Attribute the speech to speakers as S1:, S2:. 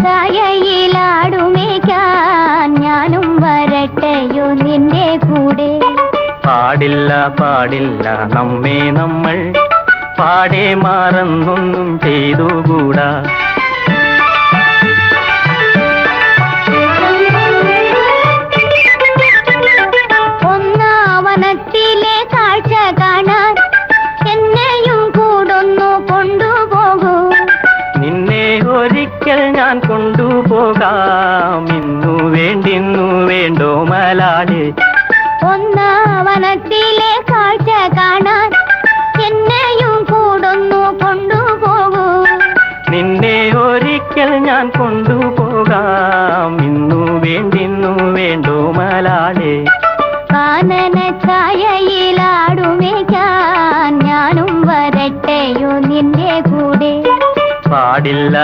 S1: ചായയിലാടുമേക്കാൻ ഞാനും വരട്ടെയോ നിന്റെ കൂടെ.
S2: പാടില്ല പാടില്ല നമ്മെ നമ്മൾ പാടെ മാറന്നൊന്നും ചെയ്തുകൂടാ.
S1: ഒന്നാവനത്തിലെ കാഴ്ച കാണാൻ എന്നെയും കൂടൊന്നു കൊണ്ടുപോകൂ.
S2: നിന്നെ ഒരിക്കൽ ഞാൻ കൊണ്ടുപോകാം, ഇന്നു വേണ്ടിന്നു വേണ്ടോ മലാളെ.
S1: ഒന്നാവനത്തിലെ കാഴ്ച കാണാൻ എന്നെയും കൂടൊന്നു കൊണ്ടുപോകൂ.
S2: നിന്നെ ഒരിക്കൽ ഞാൻ കൊണ്ടുപോകാം, ഇന്നു വേണ്ടിന്നു വേണ്ടോ മലാളെ.
S1: കാനന ചായയിലാടുമേക്കാൻ ഞാനും വരട്ടെയോ നിന്റെ കൂടെ.
S2: പാടില്ല